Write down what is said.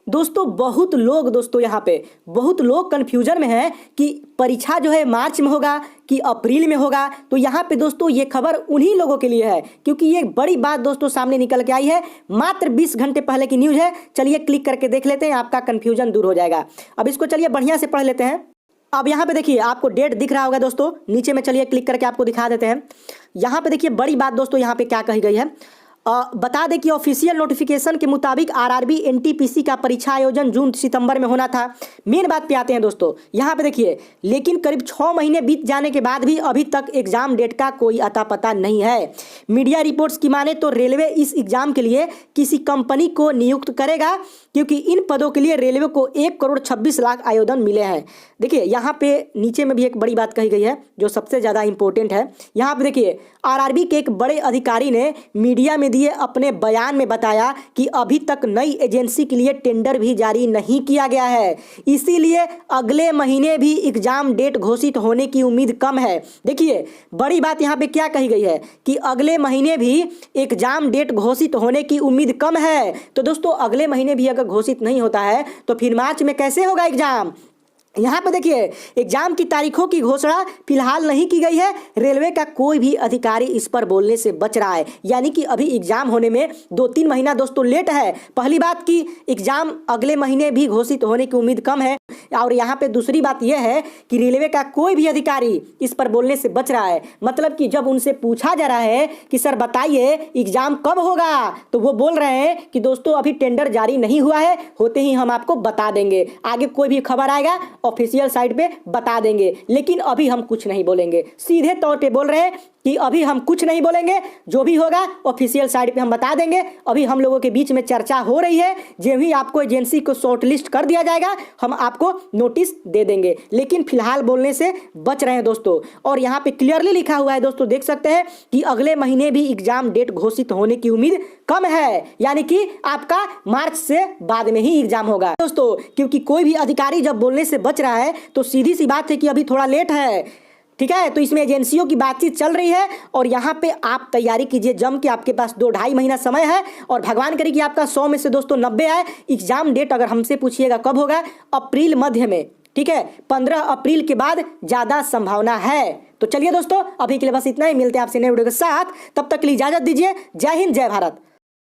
दोस्तों बहुत लोग यहाँ पे बहुत लोग कन्फ्यूजन में हैं कि परीक्षा जो है मार्च में होगा कि अप्रैल में होगा। तो यहाँ पे दोस्तों ये खबर उन्हीं लोगों के लिए है, क्योंकि ये बड़ी बात दोस्तों सामने निकल के आई है। मात्र 20 घंटे पहले की न्यूज़ है। चलिए क्लिक करके देख लेते हैं, आपका कन्फ्यूजन दूर हो जाएगा। अब इसको चलिए बढ़िया से पढ़ लेते हैं। अब यहाँ पे देखिए आपको डेट दिख रहा होगा दोस्तों नीचे में, चलिए क्लिक करके आपको दिखा देते हैं। यहाँ पे देखिए बड़ी बात दोस्तों यहाँ पे क्या कही गई है। बता दें कि ऑफिशियल नोटिफिकेशन के मुताबिक आरआरबी एनटीपीसी का परीक्षा आयोजन जून सितंबर में होना था। मेन बात पे आते हैं दोस्तों, यहाँ पे देखिए लेकिन करीब 6 महीने बीत जाने के बाद भी अभी तक एग्जाम डेट का कोई अता पता नहीं है। मीडिया रिपोर्ट्स की माने तो रेलवे इस एग्जाम के लिए किसी कंपनी को नियुक्त करेगा, क्योंकि इन पदों के लिए रेलवे को 1,26,00,000 आवेदन मिले हैं। देखिए यहाँ पे नीचे में भी एक बड़ी बात कही गई है जो सबसे ज़्यादा इंपॉर्टेंट है। यहाँ पे देखिए आरआरबी के एक बड़े अधिकारी ने मीडिया में दिए अपने बयान में बताया कि अभी तक नई एजेंसी के लिए टेंडर भी जारी नहीं किया गया है, इसीलिए अगले महीने भी एग्जाम डेट घोषित होने की उम्मीद कम है। देखिए बड़ी बात यहाँ पे क्या कही गई है कि अगले महीने भी एग्जाम डेट घोषित होने की उम्मीद कम है। तो दोस्तों अगले महीने भी अगर घोषित नहीं होता है तो फिर मार्च में कैसे होगा एग्जाम। यहाँ पे देखिए एग्जाम की तारीखों की घोषणा फिलहाल नहीं की गई है। रेलवे का कोई भी अधिकारी इस पर बोलने से बच रहा है, यानी कि अभी एग्जाम होने में 2-3 महीना दोस्तों लेट है। पहली बात कि एग्जाम अगले महीने भी घोषित होने की उम्मीद कम है, और यहाँ पे दूसरी बात यह है कि रेलवे का कोई भी अधिकारी इस पर बोलने से बच रहा है। मतलब कि जब उनसे पूछा जा रहा है कि सर बताइए एग्जाम कब होगा, तो वो बोल रहे हैं कि दोस्तों अभी टेंडर जारी नहीं हुआ है, होते ही हम आपको बता देंगे, आगे कोई भी खबर आएगा ऑफिशियल साइट पे बता देंगे, लेकिन अभी हम कुछ नहीं बोलेंगे। सीधे तौर पे बोल रहे हैं कि अभी हम कुछ नहीं बोलेंगे, जो भी होगा ऑफिशियल साइट पे हम बता देंगे। अभी हम लोगों के बीच में चर्चा हो रही है, जब भी आपको एजेंसी को शॉर्टलिस्ट कर दिया जाएगा हम आपको नोटिस दे देंगे, लेकिन फिलहाल बोलने से बच रहे हैं दोस्तों। और यहाँ पे क्लियरली लिखा हुआ है दोस्तों, देख सकते हैं कि अगले महीने भी एग्जाम डेट घोषित होने की उम्मीद कम है, यानी कि आपका मार्च से बाद में ही एग्जाम होगा दोस्तों। क्योंकि कोई भी अधिकारी जब बोलने से बच रहा है तो सीधी सी बात है कि अभी थोड़ा लेट है, ठीक है। तो इसमें एजेंसियों की बातचीत चल रही है और यहाँ पे आप तैयारी कीजिए जम के, आपके पास 2-2.5 महीना समय है, और भगवान करे कि आपका 100 में से दोस्तों 90 आए। एग्जाम डेट अगर हमसे पूछिएगा कब होगा, अप्रैल मध्य में, ठीक है। 15 अप्रैल के बाद ज़्यादा संभावना है। तो चलिए दोस्तों अभी के लिए बस इतना ही, मिलते हैं आपसे नए वीडियो के साथ, तब तक के लिए इजाजत दीजिए। जय हिंद, जय भारत।